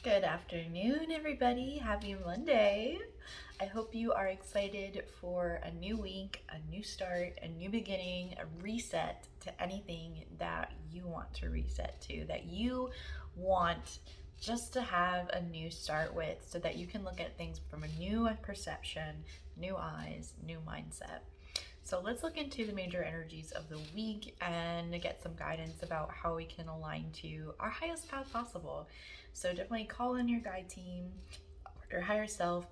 Good afternoon, everybody. Happy Monday. I hope you are excited for a new week, a new start, a new beginning, a reset to anything that you want to reset to, that you want just to have a new start with, so that you can look at things from a new perception, new eyes, new mindset. So let's look into the major energies of the week and get some guidance about how we can align to our highest path possible. So definitely call in your guide team or your higher self,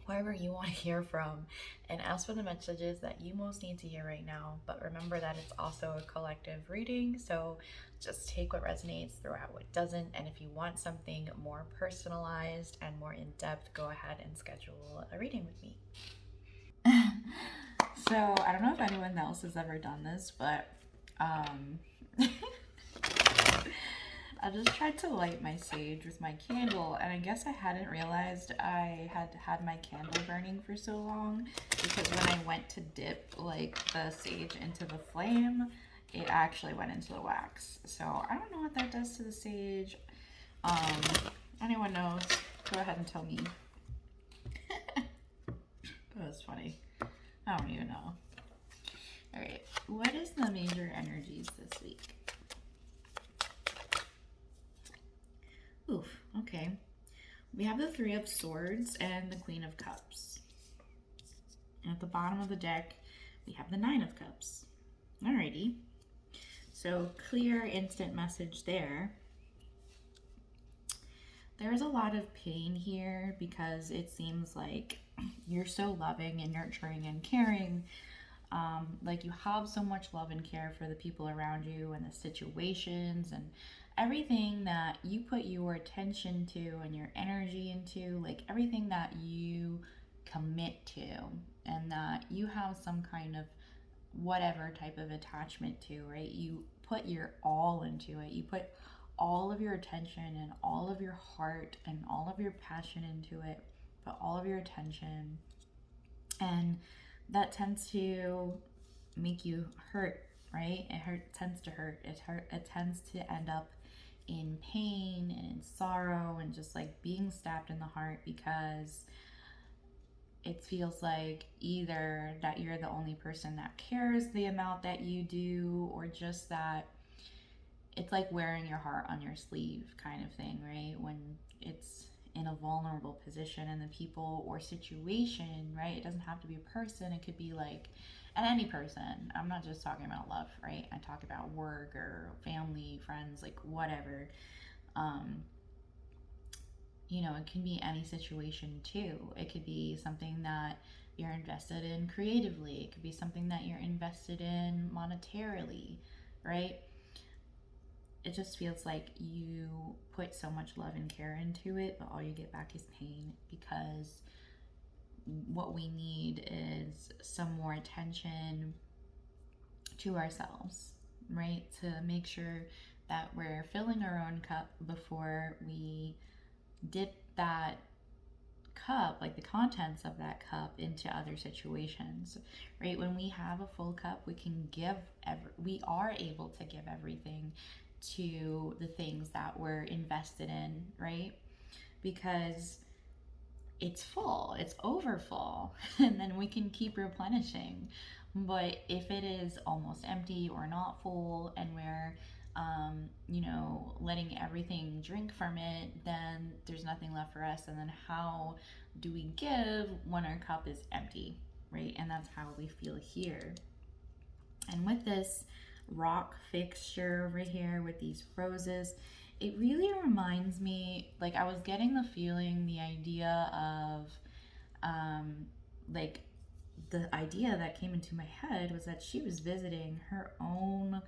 whoever you want to hear from, and ask for the messages that you most need to hear right now. But remember that it's also a collective reading, so just take what resonates, throw out what doesn't. And if you want something more personalized and more in depth, go ahead and schedule a reading with me. So I don't know if anyone else has ever done this, but I just tried to light my sage with my candle, and I guess I hadn't realized I had my candle burning for so long, because when I went to dip like the sage into the flame, it actually went into the wax. So I don't know what that does to the sage. Anyone knows, go ahead and tell me. That was funny. I don't even know. All right, what is the major energies this week? Oof, okay. We have the Three of Swords and the Queen of Cups. And at the bottom of the deck, we have the Nine of Cups. Alrighty. So clear, instant message there. There's a lot of pain here because it seems like you're so loving and nurturing and caring. Like you have so much love and care for the people around you and the situations and everything that you put your attention to and your energy into, like everything that you commit to and that you have some kind of whatever type of attachment to, right? You put your all into it. You put all of your attention and all of your heart and all of your passion into it, put all of your attention. And that tends to make you hurt, right? Tends to hurt. It tends to end up in pain and in sorrow and just like being stabbed in the heart, because it feels like either that you're the only person that cares the amount that you do, or just that it's like wearing your heart on your sleeve kind of thing, right? When it's in a vulnerable position and the people or situation, right? It doesn't have to be a person, it could be like, and any person. I'm not just talking about love, right? I talk about work or family, friends, like whatever. Um, it can be any situation too. It could be something that you're invested in creatively, it could be something that you're invested in monetarily, right? It just feels like you put so much love and care into it, but all you get back is pain, because what we need is some more attention to ourselves, right? To make sure that we're filling our own cup before we dip that cup, like the contents of that cup, into other situations, right? When we have a full cup, we are able to give everything to the things that we're invested in, right? Because it's full, it's over full, and then we can keep replenishing. But if it is almost empty or not full, and we're letting everything drink from it, then there's nothing left for us. And then how do we give when our cup is empty, right? And that's how we feel here. And with this rock fixture over here with these roses, it really reminds me, like I was getting the feeling, the idea of like the idea that came into my head was that she was visiting her own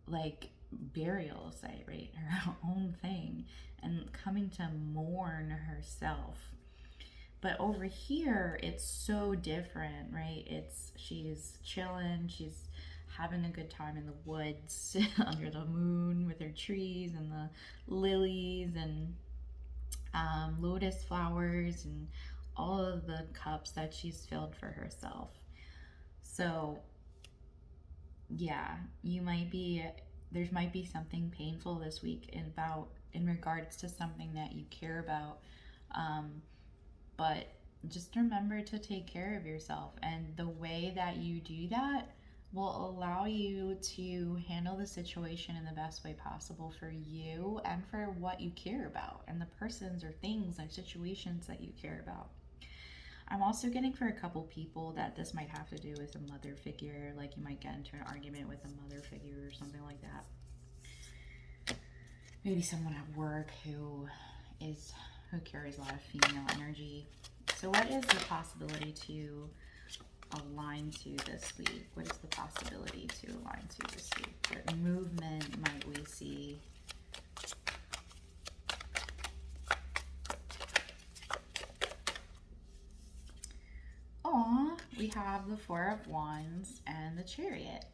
like burial site, right? Her own thing, and coming to mourn herself. But over here, it's so different, right? She's chilling, she's having a good time in the woods under the moon with her trees and the lilies and lotus flowers and all of the cups that she's filled for herself. So yeah, there might be something painful this week about in regards to something that you care about. But just remember to take care of yourself. And the way that you do that will allow you to handle the situation in the best way possible for you and for what you care about and the persons or things and situations that you care about. I'm also getting for a couple people that this might have to do with a mother figure, like you might get into an argument with a mother figure or something like that. Maybe someone at work who carries a lot of female energy. So what is the possibility to align to this week? What is the possibility to align to this week? What movement might we see? We have the Four of Wands and the Chariot.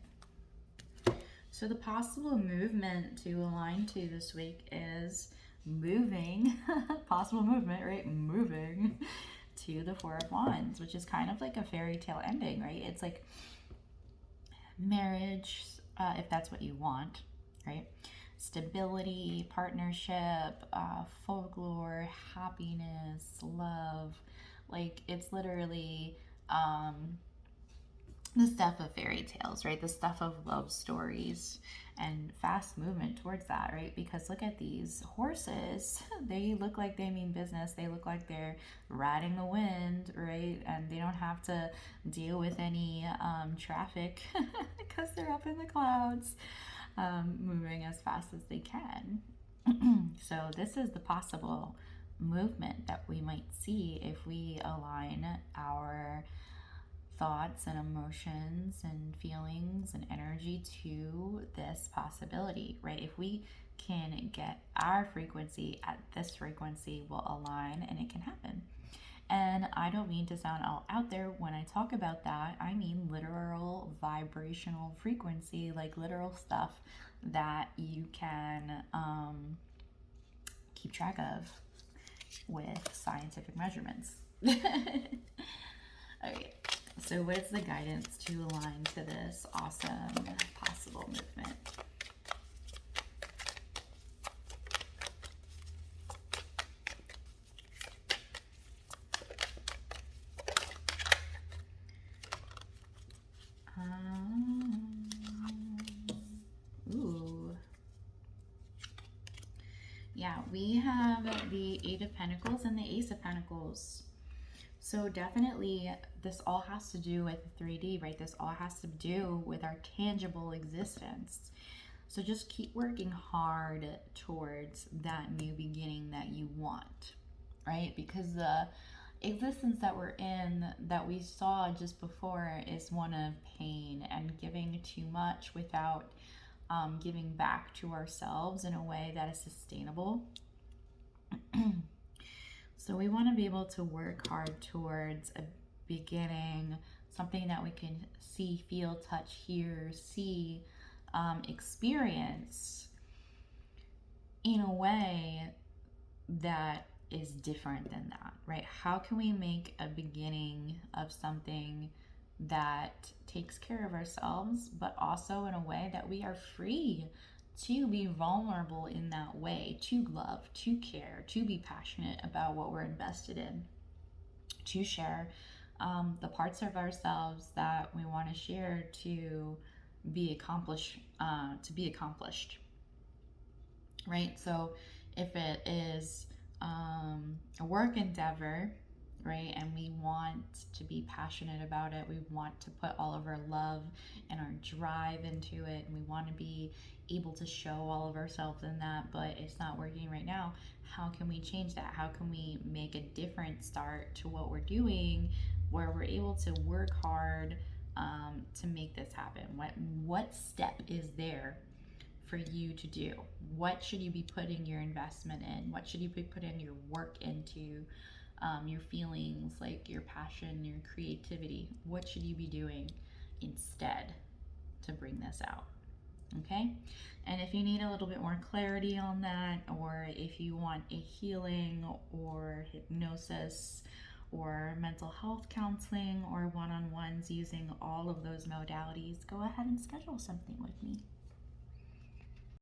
So the possible movement to align to this week is moving, possible movement, right? Moving to the Four of Wands, which is kind of like a fairy tale ending, right? It's like marriage, if that's what you want, right? Stability, partnership, folklore, happiness, love. Like, it's literally the stuff of fairy tales, right? The stuff of love stories and fast movement towards that, right? Because look at these horses. They look like they mean business. They look like they're riding the wind, right? And they don't have to deal with any traffic because they're up in the clouds, moving as fast as they can. So this is the possible movement that we might see if we align our thoughts and emotions and feelings and energy to this possibility, right? If we can get our frequency at this frequency, will align and it can happen. And I don't mean to sound all out there when I talk about that. I mean literal vibrational frequency, like literal stuff that you can keep track of with scientific measurements. Okay, so what is the guidance to align to this awesome possible movement? Yeah, we have the Eight of Pentacles and the Ace of Pentacles. So definitely this all has to do with 3D, right? This all has to do with our tangible existence. So just keep working hard towards that new beginning that you want, right? Because the existence that we're in, that we saw just before, is one of pain and giving too much without giving back to ourselves in a way that is sustainable. So we want to be able to work hard towards a beginning, something that we can see, feel, touch, hear, see, experience in a way that is different than that, right? How can we make a beginning of something that takes care of ourselves, but also in a way that we are free to be vulnerable in that way, to love, to care, to be passionate about what we're invested in, to share the parts of ourselves that we want to share to be accomplished, right? So if it is a work endeavor, right, and we want to be passionate about it, we want to put all of our love and our drive into it, and we want to be able to show all of ourselves in that, but it's not working right now. How can we change that? How can we make a different start to what we're doing, where we're able to work hard to make this happen? What step is there for you to do? What should you be putting your investment in? What should you be putting your work into? Your feelings, like your passion, your creativity. What should you be doing instead to bring this out? Okay? And if you need a little bit more clarity on that, or if you want a healing or hypnosis or mental health counseling or one-on-ones using all of those modalities, go ahead and schedule something with me.